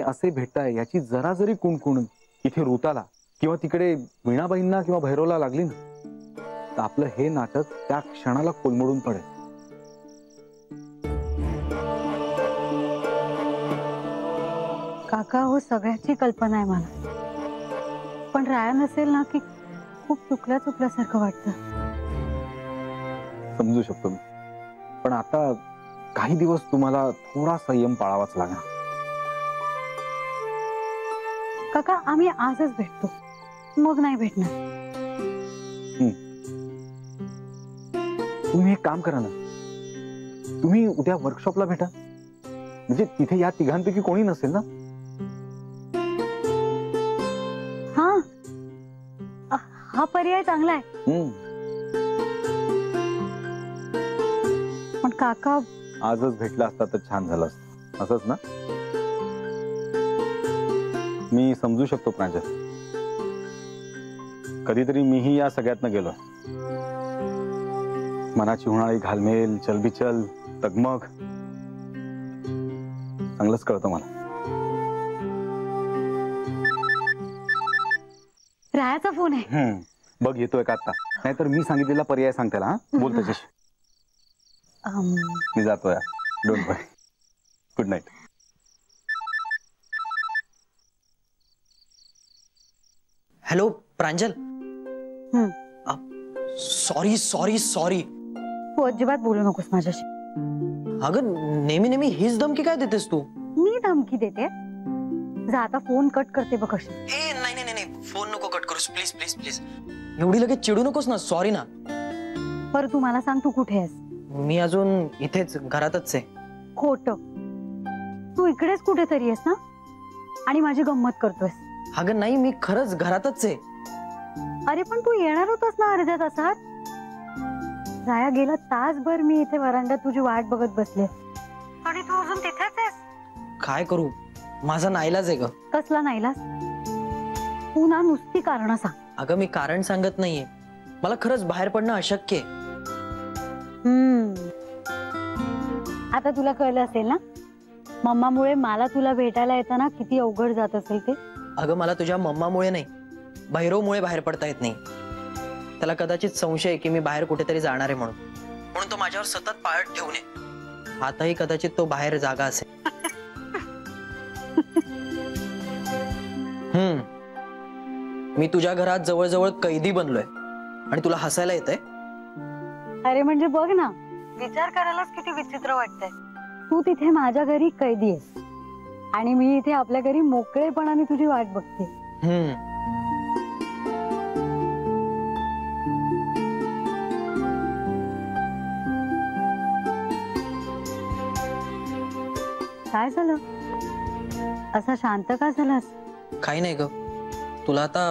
असे भेटताय याची जरा जरी कुणकुण इथे ऋताला किंवा तिकडे वीणाबाईंना किंवा भैरवला लागली ना, तर आपलं हे नाटक त्या क्षणाला कोलमडून पडेल. काका हो सगळ्याची कल्पना आहे मला, पण राया नसेल ना की खूप चुकल्यासारखं वाटतं. समजू शकतो मी, पण आता काही दिवस तुम्हाला थोडा संयम पाळावाच लागणार. काका आम्ही आजच भेटतो, मग नाही भेटणार. तुम्ही एक काम करा ना, तुम्ही उद्या वर्कशॉपला भेटा. म्हणजे तिथे या तिघांपैकी कोणी नसेल ना. हा पर्याय चांगला आहे. पण काका आजच भेटला असता तर छान झालं असतं, असंच ना. मी समजू शकतो प्रांजल, कधीतरी मीही या सगळ्यातनं गेलो. मनाची होणारी घालमेल, चलबिचल, तगमग चांगलंच कळतं मला. रायाचा फोन आहे. बघ येतोय का आता, नाहीतर मी सांगितलेला पर्याय सांग त्याला. बोल त्याच्याशी. मी जातोय, don't worry. Good night. Hello Pranjal. Sorry sorry sorry. तू अजिबात बोलू नकोस माझ्याशी. अगं नेहमी नेहमी हीच धमकी काय देतेस तू? मी धमकी देते? जा आता फोन कट करते बघ कशी. नाही नाही नाही, फोन नको कट करूस प्लीज प्लीज प्लीज. एवढी लगेच चिडू नकोस ना. सॉरी ना. बरं तू मला सांग, तू कुठे आहेस? मी अजून इथेच घरातच आहे. खोटं. तू इकडेच कुठेतरी आहेस ना, आणि माझी गंमत करतोयस. अगं नाही, मी खरंच घरातच आहे. अरे पण तू येणार होतास ना अर्ध्या तासात. जाया गेला तासभर मी इथे वरांड्यात तुझी वाट बघत बसले, आणि तू अजून तिथेच आहेस. काय करू, माझा नाईलाज आहे ग. कसला नाईलाज? तू ना नुसती कारण सांग. अगं मी कारण सांगत नाहीये, मला खरंच बाहेर पडणं अशक्य आहे. आता तुला कळलं असेल ना, मम्मामुळे मला तुला भेटायला येताना किती अवघड जात असेल ते. अगं मला तुझ्या मम्मामुळे नाही, भैरवमुळे बाहेर पडता येत नाही. त्याला कदाचित संशय आहे की मी बाहेर कुठेतरी जाणार आहे म्हणून तो माझ्यावर सतत पाळत ठेवून आहे. आताही कदाचित तो बाहेर जागा असेल. मी तुझ्या घरात जवळजवळ कैदी बनलोय आणि तुला हसायला येतंय. अरे म्हणजे बघ ना, विचार करायलाच किती विचित्र वाटतंय. तू तिथे माझ्या घरी कैदी आहेस आणि मी इथे आपल्या घरी मोकळेपणाने तुझी वाट बघते. काय झालं? असा शांत का झालास? काही नाही ग, तुला आता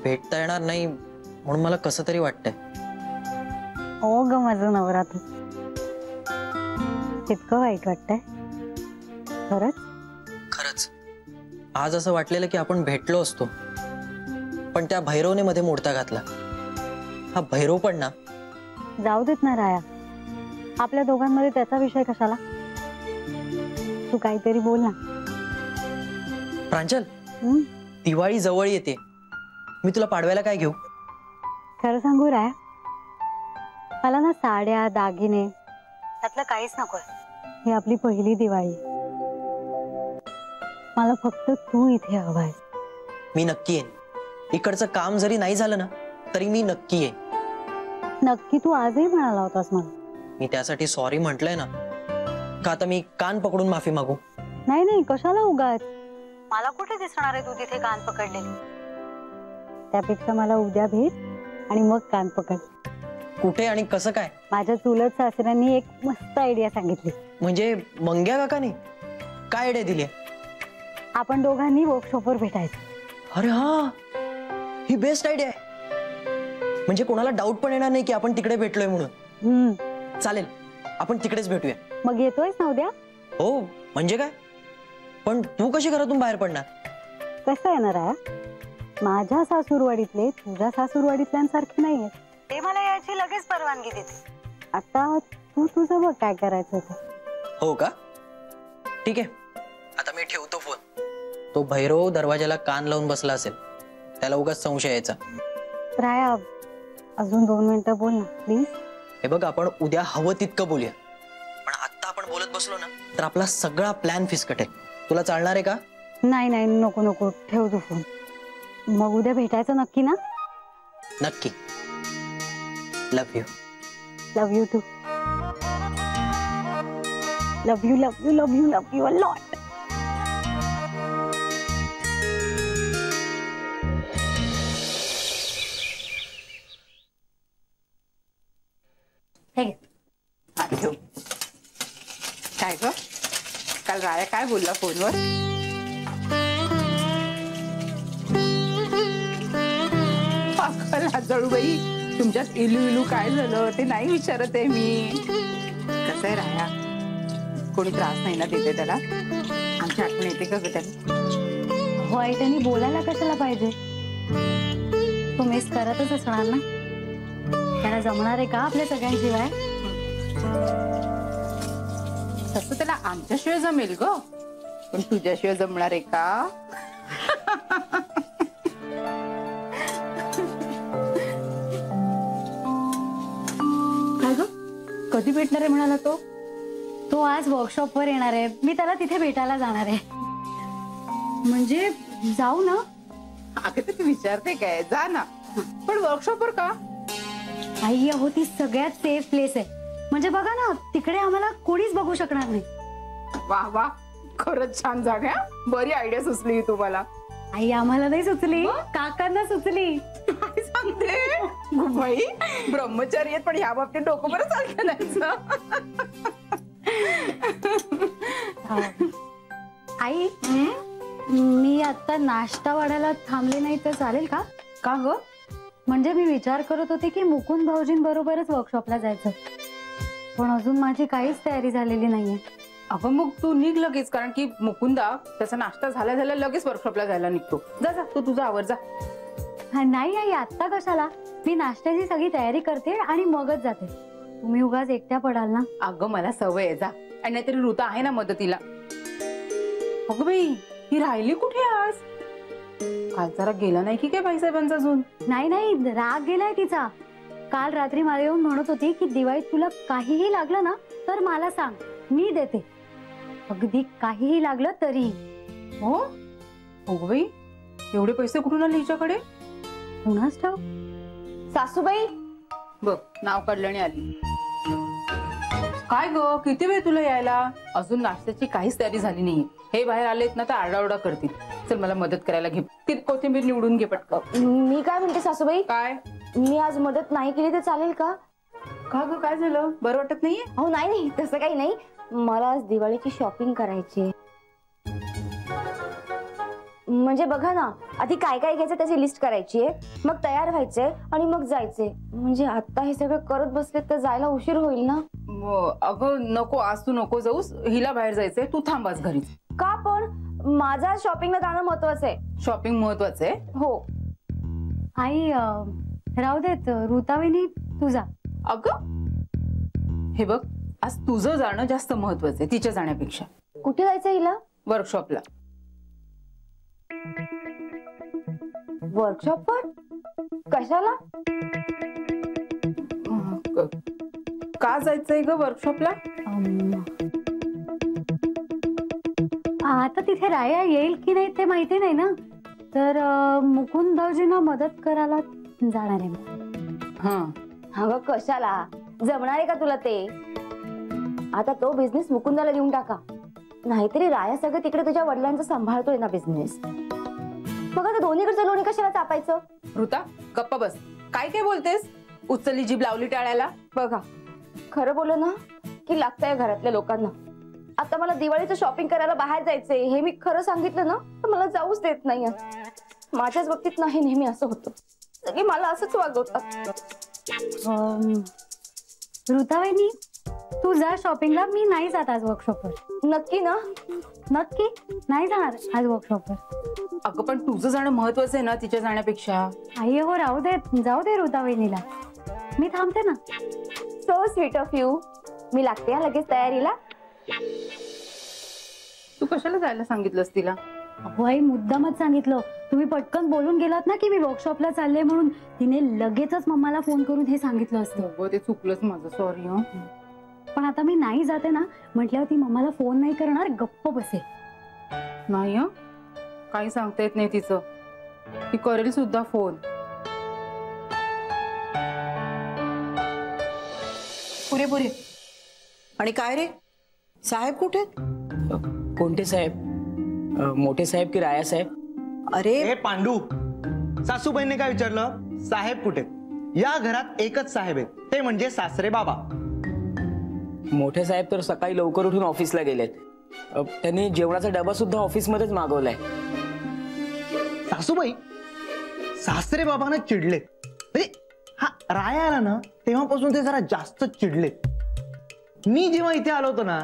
भेटता येणार नाही म्हणून मला कसं तरी वाटतंय. हो ग माझा नवरा, तू इतकं वाईट वाटतंय? खरंच खरंच. आज असं वाटलेलं की आपण भेटलो असतो, पण त्या भैरवने मध्ये मोडता घातला. हा भैरव पण ना. जाऊ देत ना राया, आपल्या दोघांमध्ये त्याचा विषय कशाला. तू काहीतरी बोल ना. प्रांजल, दिवाळी जवळ येते, मी तुला पाडव्याला काय घेऊ? खरं सांगू राया, मला ना साड्या दागिने त्यातलं काहीच नकोय. ही आपली पहिली दिवाळी, मला फक्त तू इथे हवाय. मी नक्की येईन. इकडचं काम जरी नाही झालं ना तरी मी नक्की येईन. नक्की? तू आजही म्हणाला होतास मला. मी त्यासाठी सॉरी म्हटलंय ना. का आता मी कान पकडून माफी मागू? नाही नाही, कशाला उगाच. मला कुठे दिसणार आहे तू तिथे कान पकडलेली. त्यापेक्षा मला उद्या भेट आणि मग कान पकड. कुठे आणि कसं काय? माझ्या चुलत सासऱ्यांनी एक मस्त आयडिया सांगितली. म्हणजे मंग्या काकाने काय आयडिया दिली? आपण दोघांनी वर्कशॉपवर भेटायचं. अरे हा, ही बेस्ट आयडिया आहे. म्हणजे कोणाला डाऊट पण येणार नाही की आपण तिकडे भेटलोय म्हणून. चालेल, आपण तिकडेच भेटूया. मग येतोयस ना उद्या? हो. म्हणजे काय, पण तू कशी घरातून बाहेर पडणार? कसं येणार आहे, माझ्या सासूरवाडीतले तुझ्या सासूरवाडीतल्यांसारखे नाहीये. ते मला याची लगेच परवानगी देते. आता तू तुझं बघ काय करायचं ते. हो का? ठीक आहे, आता मी ठेवतो फोन. तो भैरव दरवाजाला कान लावून बसला असेल, त्याला उगाच संशय यायचा. राया, अजून 2 मिनिटं बोल ना प्लीज. हे बघ, आपण उद्या हवं तितकं बोलूया, पण आता आपण बोलत बसलो ना तर आपला सगळा प्लॅन फिसकटेल. तुला चालणार आहे का? नाही नाही, नको नको, ठेव तू फोन. मग उद्या भेटायचं नक्की ना? नक्की. Love you. Love you too. Love you love you love you love you a lot. काय ग, काल राया काय बोलला फोनवर? जळूबाई, तुमच्यात इलू इलू काय झालं ते नाही विचारत आहे मी. कसं आहे राया, कोणी त्रास नाही ना देते त्याला? आमची आठवण येते का ग त्याला? होय, त्यांनी बोलायला कशाला पाहिजे? तो मिस करतच असणार ना. त्याला जमणार आहे का आपल्या सगळ्यांशिवाय? तसं त्याला आमच्याशिवाय जमेल ग, पण तुझ्याशिवाय जमणार आहे का? काय ग, कधी भेटणार आहे म्हणाला तो? तो आज वर्कशॉप वर येणार आहे. मी त्याला तिथे भेटायला जाणार आहे. म्हणजे जाऊ ना? अगं तर तू विचारते काय, जा ना, पण वर्कशॉप वर का? आई हो, ती सगळ्यात सेफ प्लेस आहे. म्हणजे बघा ना, तिकडे आम्हाला कोणीच बघू शकणार नाही. वाह वाह, खरंच छान जागा. बरी आयडिया सुचली तुम्हाला. आई आम्हाला नाही सुचली, काकांना सुचली. काय सांगते बाई, ब्रह्मचारी आहेत पण ह्या बाबतीत डोकं बरं चालतं नाही. आई, मी आता नाश्ता वाढायला थांबले नाही तर चालेल का? का ग? म्हणजे मी विचार करत होते की मुकुंद भाऊजींबरोबरच वर्कशॉपला जायचं, पण अजून माझी काहीच तयारी झालेली नाहीये. अगं मग तू निघ लगेच, कारण की मुकुंदा त्याचा नाश्ता झाल्या झाल्या लगेच वर्कशॉपला जायला निघतो. जा जा, तू तुझा आवर जा. नाही आई, आता कशाला? मी नाश्त्याची सगळी तयारी करते आणि मगच जाते. तुम्ही उगाच एकट्या पडाल ना. अगं मला सवय आहे, जा. आणि नाहीतरी ऋता आहे ना मदतीला. अगं बाई, ही राहिली कुठे आज? काल जरा गेला नाही की काय बाईसाहेबांचा अजून? नाही नाही, राग गेलाय तिचा. काल रात्री मला येऊन म्हणत होती की दिवाळीत तुला काहीही लागलं ना तर मला सांग, मी देते. अगदी काहीही लागलं तरी. हो अगं बाई, एवढे पैसे कुठून आले हिच्याकडे? कुणाच ठाऊक. सासूबाई, बघ नाव काढलं आणि आली. काय ग, किती वेळ तुला यायला? अजून नाश्त्याची काहीच तयारी झाली नाही. हे बाहेर आलेत ना तर आरडाओरडा करतील. चल मला मदत करायला घे. ती कोथिंबीर निवडून घे पटकन. मी काय म्हणते सासूबाई, काय? मी आज मदत नाही केली तर चालेल का? का ग, काय झालं? बरं वाटत नाहीये? हो नाही नाही, तसं काही नाही. मला आज दिवाळीची शॉपिंग करायची. म्हणजे बघा ना, आधी काय काय घ्यायचं त्याची लिस्ट करायची आहे, मग तयार व्हायचंय आणि मग जायचंय. म्हणजे आता हे सगळं करत बसले तर जायला उशीर होईल ना. अगं नको, आज तू नको जाऊस. हिला बाहेर जायचंय, तू थांबास घरीच. का पण? माझा शॉपिंगला जाणं महत्वाचं आहे. शॉपिंग महत्वाचं आहे? हो. आई राहू देत, ऋताविनी तुझा. अगं हे बघ, आज तुझं जाणं जास्त महत्वाचं आहे तिच्या जाण्यापेक्षा. कुठे जायचं हिला? वर्कशॉपला. वर्कशॉप वर? कशाला? का जायचंय ग वर्कशॉपला? आता तिथे राया येईल की नाही ते माहिती नाही ना, तर मुकुंद भाऊजींना मदत करायला जाणार आहे. अगं कशाला? जमणार आहे का तुला ते? आता तो बिझनेस मुकुंदाला देऊन टाका. नाहीतरी राया सगळं तिकडे तुझ्या वडिलांचा सांभाळतोय ना बिझनेस. मग आता दोन्हीकडचं लोणी कशाला चापायचं? ऋता गप्पा बस. काय काय बोलतेस? उचलली जीभ लावली टाळ्याला. बघा, खरं बोल ना की लागतंय घरातल्या लोकांना. आता मला दिवाळीचं शॉपिंग करायला बाहेर जायचंय हे मी खरं सांगितलं ना तर मला जाऊच देत नाही. माझ्याच बाबतीत नाही, नेहमी असं होतं. सगळे मला असंच वागवतात. ऋतावहिनी, तू जा शॉपिंगला, मी नाही जात आज वर्कशॉपवर. नक्की ना? नक्की नाही जाणार आज वर्कशॉपवर. अगं पण तुझं जाणं महत्वाचं आहे ना तिच्या जाण्यापेक्षा. आई हो, राहू दे, जाऊ दे ऋतावहिनीला, मी थांबते ना. So sweet of you. मी लागते लगेच तयारीला. तू कशाला जायला सांगितलंस तिला? अहो आई, मुद्दामच सांगितलं. तुम्ही पटकन बोलून गेलात ना की मी वर्कशॉपला चालले म्हणून, तिने लगेचच मम्माला फोन करून हे सांगितलं असतं. हो ते चुकलंच माझं, सॉरी. हं. पण आता मी नाही जाते ना म्हटल्यावर ती मम्माला फोन नाही करणार, गप्प बसेल. नाही हं, काही सांगता येत नाही तिचं. ती करेल सुद्धा फोन. पुरे आणि काय रे, साहेब कुठे? कोणते साहेब? मोठे साहेब की राया साहेब? अरे हे पांडू, सासूबाईंनी काय विचारलं? साहेब कुठे? या घरात एकच साहेब आहेत, ते म्हणजे सासरे बाबा. मोठे साहेब तर सकाळी लवकर उठून ऑफिसला गेलेत. त्यांनी जेवणाचा डबा सुद्धा ऑफिसमध्येच मागवलाय. सासूबाई सासरे बाबांना चिडले. म्हणजे हा राया आला ना तेव्हापासून ते जरा जास्त चिडले. मी जेव्हा इथे आलो होतो ना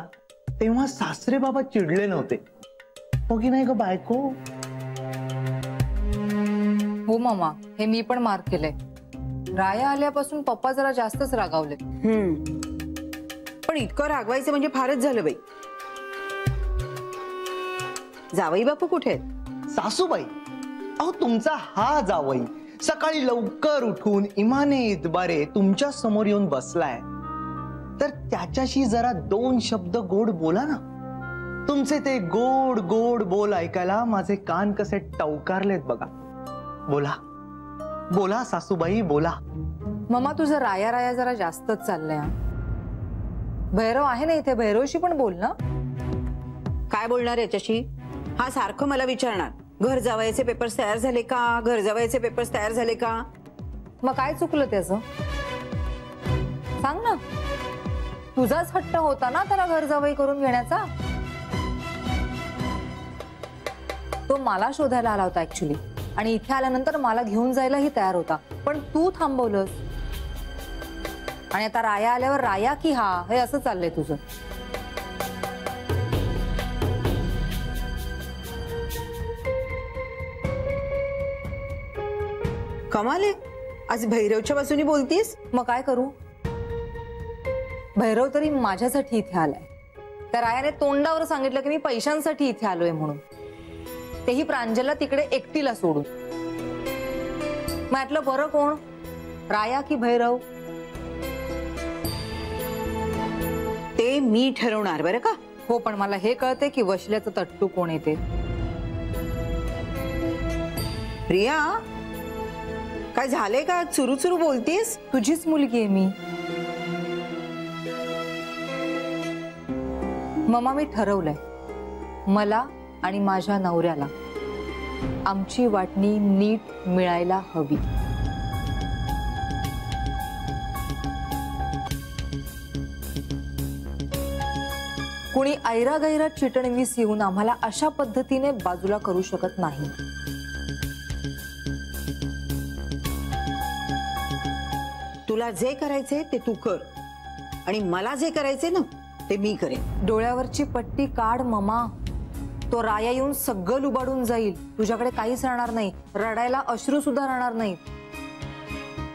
तेव्हा सासरे बाबा चिडले नव्हते. हो की नाही ग बायको? हो मामा, हे मी पण मार्क केलंय. राया आल्यापासून पप्पा जरा जास्तच रागावले. पण इतकं रागवायचं म्हणजे फारच झालं बाई. जावई बापू कुठे आहेत? सासूबाई, अहो तुमचा हा जावई सकाळी लवकर उठून इमाने इतबारे तुमच्या समोर येऊन बसलाय, तर त्याच्याशी जरा 2 शब्द गोड बोला ना. तुमचे ते गोड गोड बोल ऐकायला माझे कान कसे टवकारलेत बघा. बोला बोला सासूबाई बोला. मामा तुझं राया राया जरा जास्तच चाललंय. भैरव आहे ना इथे, भैरवशी पण बोल ना. काय बोलणार याच्याशी? हा सारखं मला विचारणार, घर जावयाचे पेपर्स तयार झाले का, घर जावयाचे पेपर्स तयार झाले का. मग काय चुकलं त्याचं? सांग ना. तुझाच हट्ट होता ना त्याला घर जावई करून घेण्याचा. तो मला शोधायला आला होता ऍक्च्युली, आणि इथे आल्यानंतर मला घेऊन जायलाही तयार होता, पण तू थांबवलंस. आणि आता राया आल्यावर राया की हा, हे असं चाललंय तुझं. कमाल आहे, आज भैरवच्या बाजूने बोलतीस. मग काय करू? भैरव तरी माझ्यासाठी इथे आलाय. त्या रायाने तोंडावर सांगितलं की मी पैशांसाठी इथे आलोय म्हणून, तेही प्रांजलला तिकडे एकटीला सोडून. मग यातलं बरं कोण, राया की भैरव? ते मी ठरवणार बरं का. हो, पण मला हे कळते की वशल्याचं तट्टू कोण येते. प्रिया, काय झालंय का? चुरू चुरू बोलतीस. तुझीच मुलगी आहे मी. मम्मा मी ठरवलंय, मला आणि माझ्या नवऱ्याला आमची वाटणी नीट मिळायला हवी. कुणी ऐरागैरा चिटणवीस येऊन आम्हाला अशा पद्धतीने बाजूला करू शकत नाही. तुला जे करायचे ते तू कर, आणि मला जे करायचे ना ते मी करेन. डोळ्यावरची पट्टी काढ ममा. तो राया येऊन सगळं लुबाडून जाईल. तुझ्याकडे काहीच राहणार नाही, रडायला अश्रू सुद्धा राहणार नाही.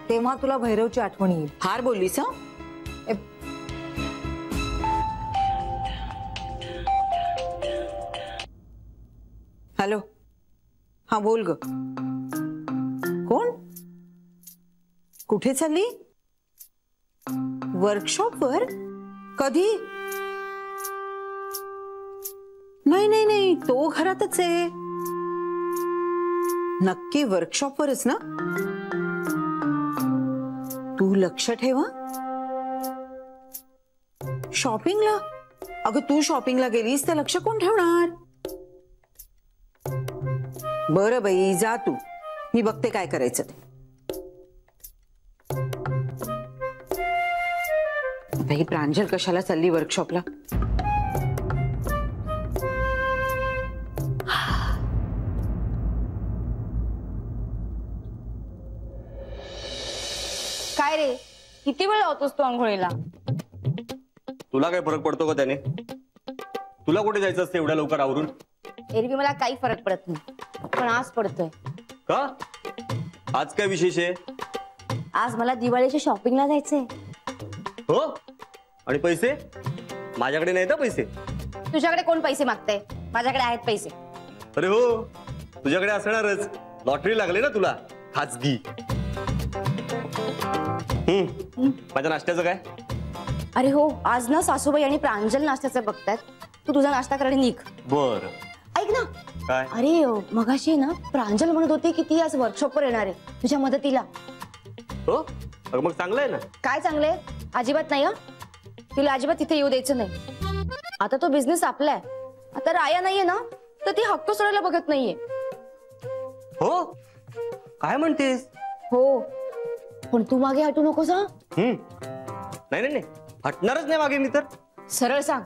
तेव्हा तुला भैरवची आठवण येईल. फार बोललीस. हॅलो, हा बोल ग. कोण? कुठे चालली? वर्कशॉप वर? कधी? नाही नाही नाही, तो घरातच आहे. नक्की वर्कशॉप वरच ना? तू लक्ष ठेवा. शॉपिंगला? अगं तू शॉपिंगला गेलीस तर लक्ष कोण ठेवणार? बरं बाई, जा तू, मी बघते काय करायचं ते. ही प्रांजल कशाला चालली वर्कशॉपला? काय रे, किती वेळ लावतोस तू आंघोळीला? तुला काय फरक पडतो का त्याने? तुला कुठे जायचं असतं एवढ्या लवकर आवरून? एरवी मला काही फरक पडत नाही, पण आज पडतोय. का? आज काय विशेष आहे? आज मला दिवाळीच्या शॉपिंगला जायचंय. हो, आणि पैसे? माझ्याकडे नाही तर पैसे. तुझ्याकडे कोण पैसे मागतंय? माझ्याकडे आहेत पैसे. अरे हो, तुझ्याकडे असणारच. लॉटरी लागली ना तुला खाजगी. माझ्या नाश्त्याचं काय? अरे हो, आज ना सासूबाई आणि प्रांजल नाश्त्याचं बघतायत. तू तुझा नाश्ता करायला निघ. बर. ऐक ना, काय? अरे मगाशी ना प्रांजल म्हणत होती की ती आज वर्कशॉपवर येणार आहे तुझ्या मदतीला. हो, मग चांगलं आहे ना. काय चांगलंय? अजिबात नाही. तिला अजिबात तिथे येऊ द्यायचं नाही. आता तो बिझनेस आपलाय. आता राया नाहीये ना, तर ती हक्क सोडायला बघत नाहीये. हो, काय म्हणतेस? हो, पण तू मागे हटू नकोस. नाही नाही, हटणारच नाही मागे मी तर. सरळ सांग,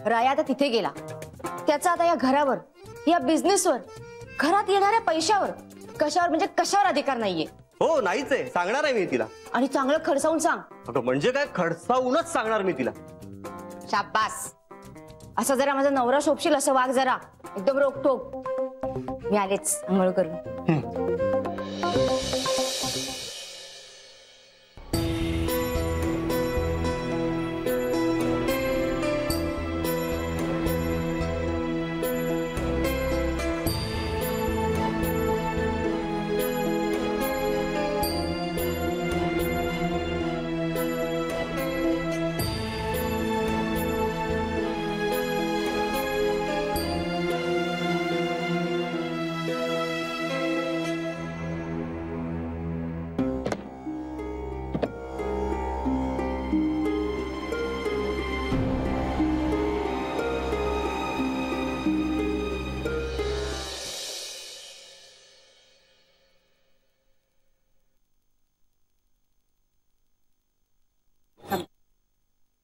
राया आता तिथे गेला. त्याचा आता या घरावर, या बिझनेसवर, घरात येणाऱ्या पैशावर, कशावर म्हणजे कशावर अधिकार नाहीये. हो, नाहीच आहे. सांगणार आहे मी तिला. आणि चांगलं खडसावून सांग. अगं म्हणजे काय, खडसावूनच सांगणार मी तिला. शाबास. असं जरा माझा नवरा शोभशील असं वाग जरा. एकदम रोकटोक. मी आलेच अंघोळ करून.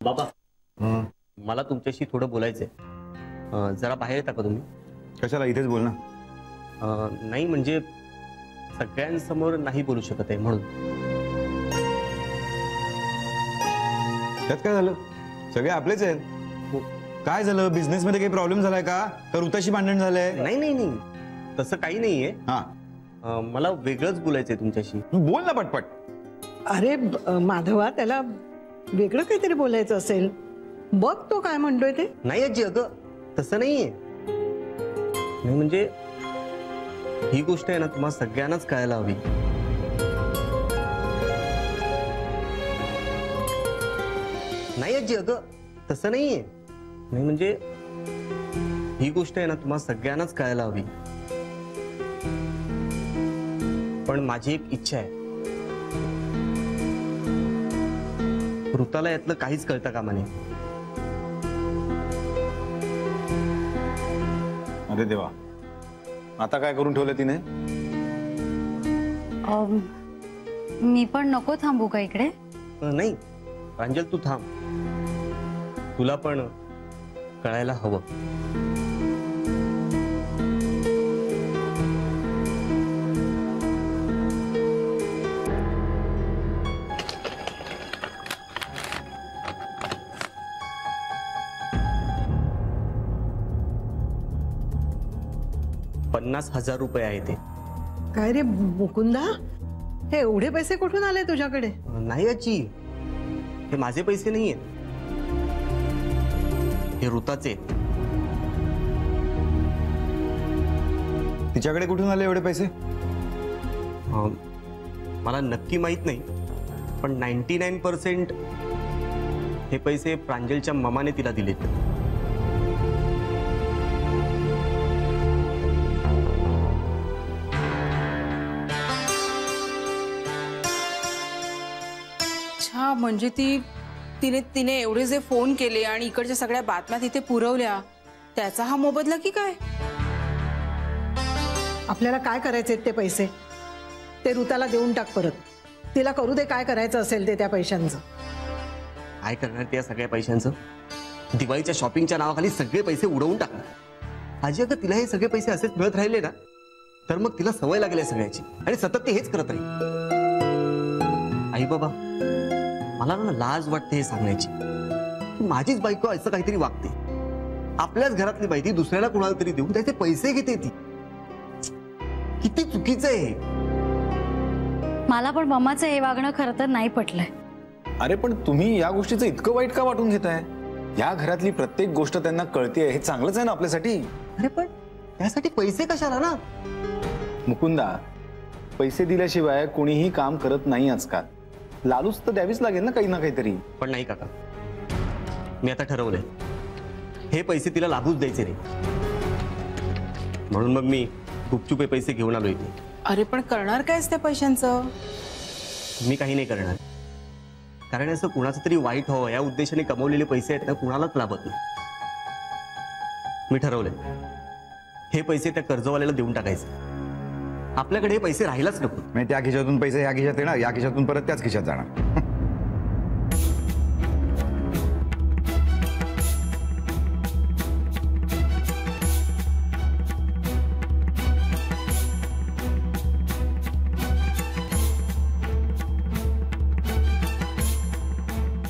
बाबा, मला तुमच्याशी थोडं बोलायचंय. जरा बाहेर येता का तुम्ही? कशाला, इथेच बोल ना. नाही म्हणजे सगळ्यांसमोर नाही बोलू शकत आहे म्हणून. त्यात काय झालं? सगळे आपलेच आहेत. काय झालं? बिझनेस मध्ये काही प्रॉब्लेम झालाय का? ऋताशी भांडण झालंय? नाही नाही नाही, तसं काही नाहीये. हा, मला वेगळंच बोलायचंय तुमच्याशी. बोल ना पटपट. अरे माधवा, त्याला वेगळं काहीतरी बोलायचं असेल. बघ तो काय म्हणतोय ते. नाही आजी, अगं तसं नाहीये. नाही म्हणजे ही गोष्ट आहे ना, तुम्हाला सगळ्यांनाच कळायला हवी. नाही आजी, अगं तसं नाहीये. नाही म्हणजे ही गोष्ट आहे ना, तुम्हाला सगळ्यांनाच कळायला हवी. पण माझी एक इच्छा आहे, ऋताला यातलं काहीच कळतं कामा नये. अरे देवा, आता काय करून ठेवलं तिने? मी पण नको थांबू का इकडे? नाही प्रांजल, तू थांब. तुला पण कळायला हवं. ₹50,000 आहे ते. काय रे मुकुंदा, हे एवढे पैसे कुठून आले तुझ्याकडे? नाही आजी, हे माझे पैसे नाहीये, हे ऋताचे. तिच्याकडे कुठून आले एवढे पैसे? मला नक्की माहित नाही, पण 99% हे पैसे प्रांजलच्या ममाने तिला दिलेत. म्हणजे तिने एवढे जे फोन केले आणि इकडच्या सगळ्या बातम्या तिथे पुरवल्या, त्याचा हा मोबदला की काय? आपल्याला काय करायचे ते पैसे? ते ऋताला देऊन टाक परत. तिला करू दे काय करायचं असेल ते त्या पैशांचं. काय करणार त्या सगळ्या पैशांचं? दिवाळीच्या शॉपिंगच्या नावाखाली सगळे पैसे उडवून टाकणार. आजी, अगं तिला हे सगळे पैसे असेच मिळत राहिले ना, तर मग तिला सवय लागली सगळ्याची आणि सतत ते हेच करत राहील. आई बाबा, मला ना लाज वाटते हे सांगण्याची, माझीच बायको असं काहीतरी वागते. आपल्याच घरातली बाई ती दुसऱ्याला कोणाला तरी देऊन त्याचे पैसे घेते. ती किती चुकीचं आहे. मला पण मम्माचं हे वागणं खरं तर नाही पटलंय. अरे पण तुम्ही या गोष्टीचं इतकं वाईट का वाटून घेताय? या घरातली प्रत्येक गोष्ट त्यांना कळते, हे चांगलंच आहे ना आपल्यासाठी. अरे पण त्यासाठी पैसे कशाला ना? मुकुंदा, पैसे दिल्याशिवाय कोणीही काम करत नाही आजकाल. लालूच तर द्यावीच लागेल ना काही ना काहीतरी. पण नाही काका, मी आता ठरवलंय हे पैसे तिला लागूच द्यायचे नाही. म्हणून मग मी गुपचूप हे पैसे घेऊन आलो इथे. अरे पण करणार कायच त्या पैशांचं? मी काही नाही करणार, कारण असं कुणाचं तरी वाईट व्हावं या उद्देशाने कमवलेले पैसे आहेत ना कुणालाच लाभत नाही. मी ठरवलंय हे पैसे त्या कर्जवाल्याला देऊन टाकायचे. आपल्याकडे हे पैसे राहिलाच नको. म्हणजे त्या खिशातून पैसे या खिशात येणार, या खिशातून परत त्याच खिशात जाणार.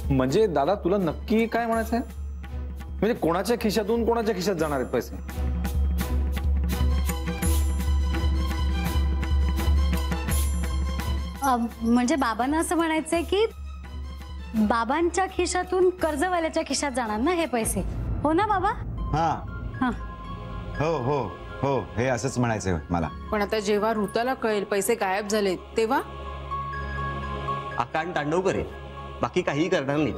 म्हणजे दादा तुला नक्की काय म्हणायचं आहे? म्हणजे कोणाच्या खिशातून कोणाच्या खिशात जाणार आहेत पैसे? म्हणजे बाबांना असं म्हणायचंय की बाबांच्या खिशातून कर्जवाल्याच्या खिशात जाणार ना हे पैसे, हो ना बाबा? हा हा. हो हो हो, हे असंच म्हणायचंय मला. पण आता जेव्हा ऋताला कळेल पैसे गायब झालेत तेव्हा आकांड तांडव करेल, बाकी काहीही करणार नाही.